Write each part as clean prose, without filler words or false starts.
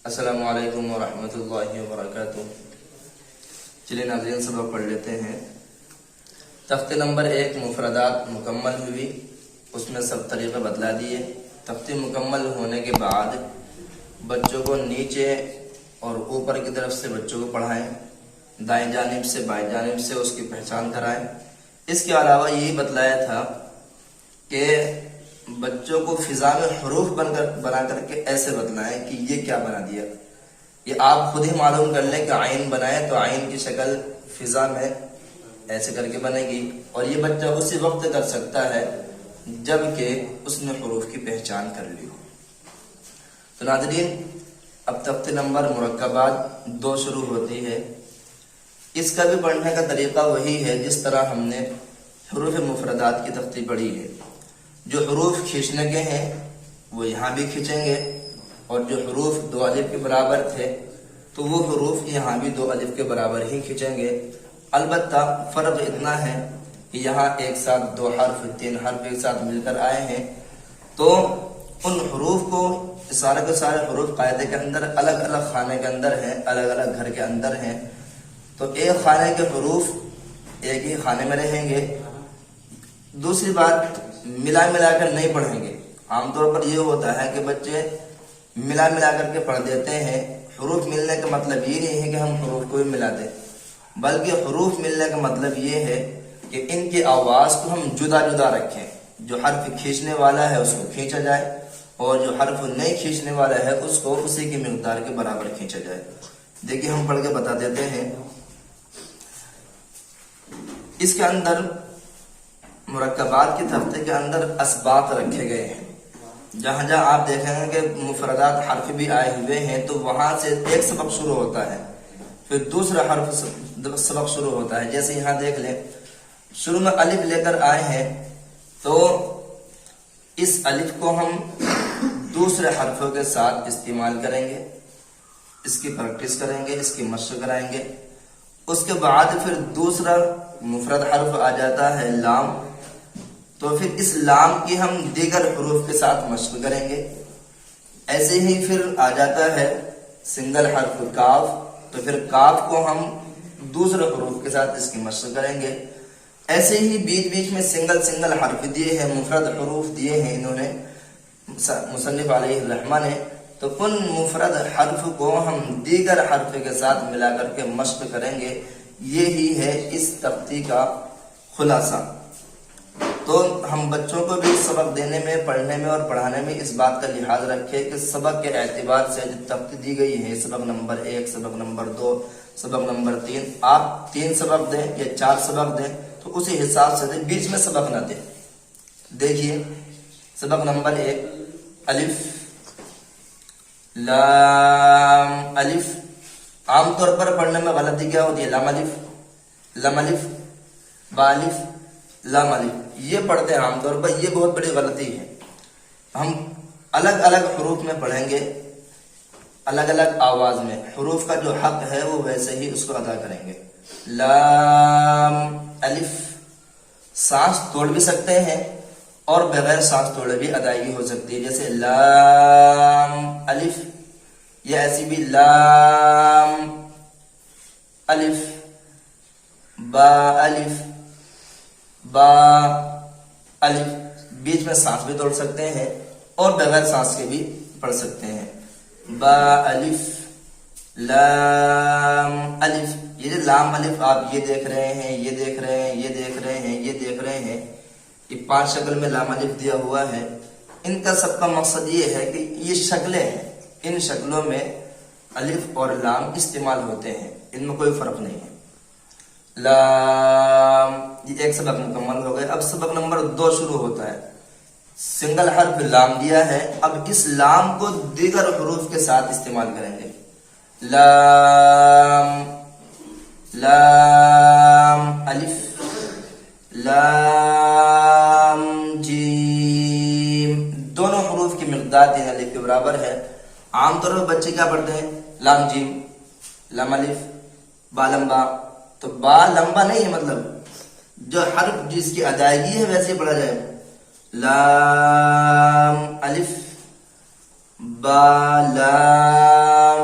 السلام علیکم ورحمۃ اللہ وبرکاتہ۔ چلیے ناظرین، سبق پڑھ لیتے ہیں۔ تختے نمبر 1 مفردات مکمل ہوئی، اس میں سب طریقے بتلا دیے۔ تختے مکمل ہونے کے بعد بچوں کو نیچے اور اوپر کی طرف سے بچوں کو پڑھائیں، دائیں جانب سے بائیں جانب سے اس کی پہچان کرائیں۔ اس کے علاوہ یہی بتلایا تھا کہ بچوں کو فضا میں حروف بنا کر کے ایسے بتلائیں کہ یہ کیا بنا دیا۔ یہ آپ خود ہی معلوم کر لیں کہ عین بنائے تو عین کی شکل فضا میں ایسے کر کے بنے گی، اور یہ بچہ اسی وقت کر سکتا ہے جب کہ اس نے حروف کی پہچان کر لی ہو۔ تو ناظرین، اب تختے نمبر مرکبات 2 شروع ہوتی ہے۔ اس کا بھی پڑھنے کا طریقہ وہی ہے جس طرح ہم نے حروف مفردات کی تختی پڑھی ہے۔ جو حروف کھینچنے کے ہیں وہ یہاں بھی کھینچیں گے، اور جو حروف 2 الف کے برابر تھے تو وہ حروف یہاں بھی 2 الف کے برابر ہی کھینچیں گے۔ البتہ فرق اتنا ہے کہ یہاں ایک ساتھ 2 حرف 3 حرف ایک ساتھ مل کر آئے ہیں، تو ان حروف کو سارے کے سارے حروف قاعدے کے اندر الگ الگ خانے کے اندر ہیں، الگ الگ گھر کے اندر ہیں، تو ایک خانے کے حروف ایک ہی خانے میں رہیں گے۔ دوسری بات، ملا کر نہیں پڑھیں گے۔ عام طور پر یہ ہوتا ہے کہ بچے ملا کر کے پڑھ دیتے ہیں۔ حروف ملنے کا مطلب یہ نہیں ہے کہ ہم حروف کو بھی ملا دیں، بلکہ حروف ملنے کا مطلب یہ ہے کہ ان کی آواز کو ہم جدا جدا رکھیں۔ جو حرف کھینچنے والا ہے اس کو کھینچا جائے، اور جو حرف نہیں کھینچنے والا ہے اس کو اسی کی مقدار کے برابر کھینچا جائے۔ دیکھیے ہم پڑھ کے بتا دیتے ہیں۔ اس کے اندر مرکبات کی تختے کے اندر اسباق رکھے گئے ہیں۔ جہاں جہاں آپ دیکھیں گے کہ مفردات حرف بھی آئے ہوئے ہیں تو وہاں سے ایک سبق شروع ہوتا ہے، پھر دوسرا حرف سبق شروع ہوتا ہے۔ جیسے یہاں دیکھ لیں، شروع میں الف لے کر آئے ہیں تو اس الف کو ہم دوسرے حرفوں کے ساتھ استعمال کریں گے، اس کی پریکٹس کریں گے، اس کی مشق کرائیں گے۔ اس کے بعد پھر دوسرا مفرد حرف آ جاتا ہے لام، تو پھر اس لام کی ہم دیگر حروف کے ساتھ مشق کریں گے۔ ایسے ہی پھر آ جاتا ہے سنگل حرف کاف، تو پھر کاف کو ہم دوسرے حروف کے ساتھ اس کی مشق کریں گے۔ ایسے ہی بیچ بیچ میں سنگل حرف دیے ہیں، مفرد حروف دیے ہیں انہوں نے مصنف علیہ الرحمہ نے، تو ان مفرد حرف کو ہم دیگر حرف کے ساتھ ملا کر کے مشق کریں گے۔ یہی ہے اس تختی کا خلاصہ۔ تو ہم بچوں کو بھی سبق دینے میں، پڑھنے میں اور پڑھانے میں اس بات کا لحاظ رکھیں کہ سبق کے اعتبار سے جو تختی دی گئی ہے، سبق نمبر 1، سبق نمبر 2، سبق نمبر 3، آپ 3 سبق دیں یا 4 سبق دیں تو اسی حساب سے دیں، بیچ میں سبق نہ دیں۔ دیکھیے سبق نمبر 1، الف لام الف۔ عام طور پر پڑھنے میں غلطی کیا ہوتی ہے؟ لام الف با الف لام الف، یہ پڑھتے ہیں عام طور پر، یہ بہت بڑی غلطی ہے۔ ہم الگ الگ حروف میں پڑھیں گے، الگ الگ آواز میں، حروف کا جو حق ہے وہ ویسے ہی اس کو ادا کریں گے۔ لام الف، سانس توڑ بھی سکتے ہیں اور بغیر سانس توڑے بھی ادائیگی ہو سکتی ہے، جیسے لام الف، یا ایسی بھی لام الف با الف با الف، بیچ میں سانس بھی توڑ سکتے ہیں اور بغیر سانس کے بھی پڑھ سکتے ہیں۔ با الف لام الف، یہ جو لام الف آپ یہ دیکھ رہے ہیں، یہ دیکھ رہے ہیں، یہ دیکھ رہے ہیں، یہ دیکھ رہے ہیں، یہ 5 شکل میں لام الف دیا ہوا ہے۔ ان کا سب کا مقصد یہ ہے کہ یہ شکلیں ہیں، ان شکلوں میں الف اور لام استعمال ہوتے ہیں، ان میں کوئی فرق نہیں ہے۔ لام، یہ ایک سبق مکمل ہو گئے۔ اب سبق نمبر 2 شروع ہوتا ہے۔ سنگل حرف لام دیا ہے، اب اس لام کو دیگر حروف کے ساتھ استعمال کریں گے۔ لام لام الف لام جیم، دونوں حروف کی مقدار 3 الف کے برابر ہے۔ عام طور پر بچے کیا پڑھتے ہیں؟ لام جیم لام الف با لمبا، تو با لمبا نہیں ہے، مطلب جو حرف جس کی ادائیگی ہے ویسے پڑھا جائے۔ لام الف با لام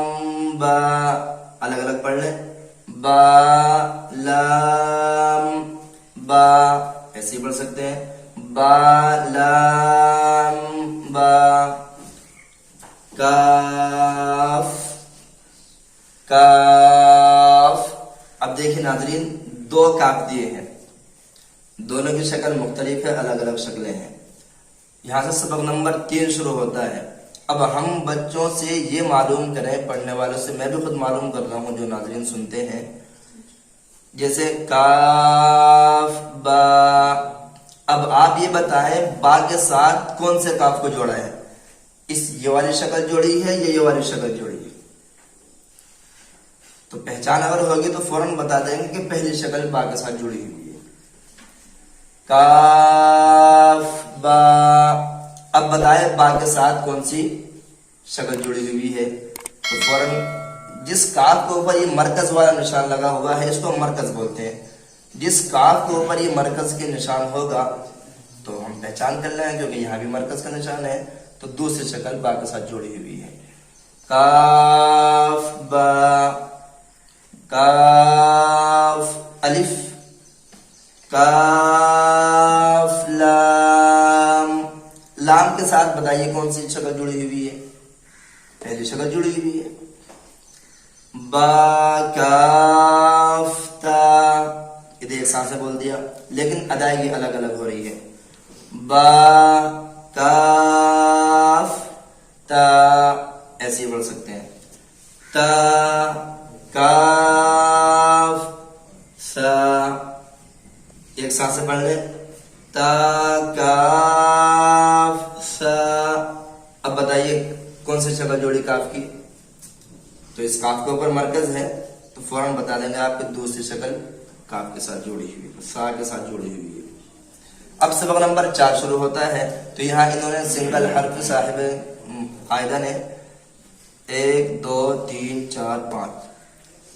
لام با، ایسے ہی پڑھ سکتے ہیں، با لام با، کاف کاف۔ اب دیکھیں ناظرین، دو کاف دیے ہیں، دونوں کی شکل مختلف ہے، الگ الگ شکلیں ہیں۔ یہاں سے سبق نمبر 3 شروع ہوتا ہے۔ اب ہم بچوں سے یہ معلوم کریں، پڑھنے والوں سے، میں بھی خود معلوم کر رہا ہوں جو ناظرین سنتے ہیں، جیسے کاف با، اب آپ یہ بتائیں با کے ساتھ کون سے کاف کو جوڑا ہے؟ یہ والی شکل جوڑی ہے یا یہ والی شکل جوڑی ہے؟ تو پہچان اگر ہوگی تو فوراً بتا دیں گے کہ پہلی شکل با کے ساتھ جڑی ہوئی ہے، کاف با۔ اب بتائے با کے ساتھ کون سی شکل جڑی ہوئی ہے؟ تو فوراً جس کاف کے اوپر یہ مرکز والا نشان لگا ہوا ہے اس کو مرکز بولتے ہیں، جس کاف کے اوپر یہ مرکز کے نشان ہوگا تو ہم پہچان کر لیں گے کیونکہ یہاں بھی مرکز کا نشان ہے، تو دوسری شکل با کے ساتھ جڑی ہوئی ہے، کاف با، کاف الف، کاف لام۔ لام کے ساتھ بتائیے کون سی شکل جڑی ہوئی ہے؟ پہلی شکل جڑی ہوئی ہے، با کاف تا۔ یہ ایک ساتھ سے بول دیا لیکن ادائیگی الگ الگ ہو رہی ہے، با کاف تا، ایسے ہی بول سکتے ہیں، تا کاف سا، ایک ساتھ سے پڑھ لیں، تا کاف سا۔ اب بتائیے کون سی شکل جوڑی کاف کی؟ تو اس کاف کے اوپر مرکز ہے تو فوراً بتا دیں گے آپ کو دوسری شکل کاف کے ساتھ جوڑی ہوئی ہے، سا کے ساتھ جوڑی ہوئی ہے۔ اب سبق نمبر 4 شروع ہوتا ہے، تو یہاں انہوں نے سنگل حرف صاحب قاعدہ نے 1 2 3 4 5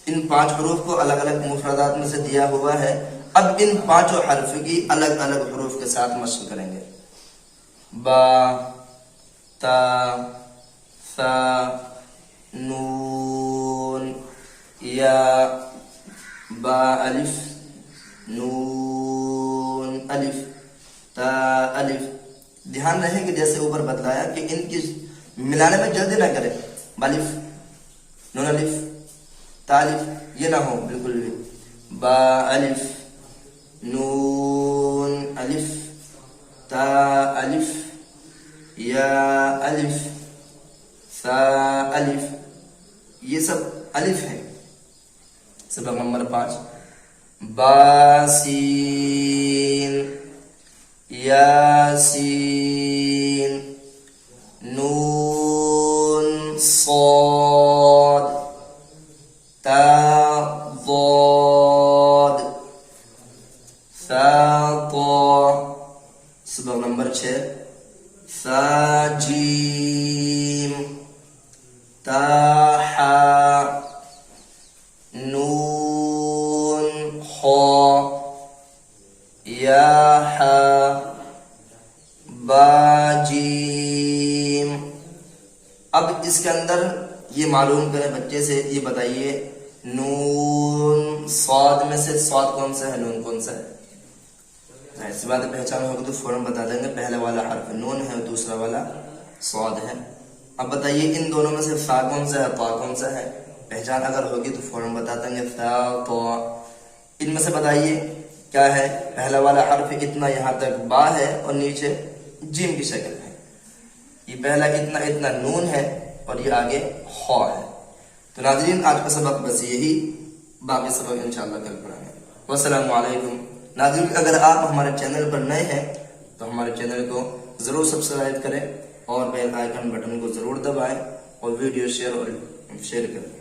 ان 5 حروف کو الگ الگ مفردات میں سے دیا ہوا ہے۔ اب ان 5 حرف کی الگ الگ حروف کے ساتھ مشق کریں گے، با تا ثا نون یا، با الف نون الف تا الف۔ دھیان رہے کہ جیسے اوپر بتلایا کہ ان کی ملانے میں جلدی نہ کرے، بالف نون الف تا الف یہ نہ ہو بالکل بھی، با الف نون الف تا الف یا الف سا الف، یہ سب الف ہے۔ سبق نمبر 5، باسین یاسین نون صاد تا ضاد ثا طا۔ سبق نمبر 6، ثا جیم تا حا نون خا یا حا با جیم۔ اب اس کے اندر یہ معلوم کریں بچے سے، یہ بتائیے نون صاد میں سے صاد کون سا ہے، نون کون سا ہے؟ ایسی بات پہچان ہوگی تو فوراً بتا دیں گے، پہلا والا حرف نون ہے اور دوسرا والا صاد ہے۔ اب بتائیے ان دونوں میں سے فا کون سا ہے، طا کون سا ہے؟ پہچان اگر ہوگی تو فوراً بتا دیں گے، فا طا۔ ان میں سے بتائیے کیا ہے؟ پہلا والا حرف اتنا یہاں تک با ہے اور نیچے جیم کی شکل ہے، یہ پہلا اتنا نون ہے اور یہ آگے خا ہے۔ تو ناظرین آج کا سبق بس یہی، باقی سبق انشاءاللہ کل پڑھیں گے۔ والسلام علیکم۔ ناظرین اگر آپ ہمارے چینل پر نئے ہیں تو ہمارے چینل کو ضرور سبسکرائب کریں اور بیل آئیکن بٹن کو ضرور دبائیں اور ویڈیو شیئر کریں۔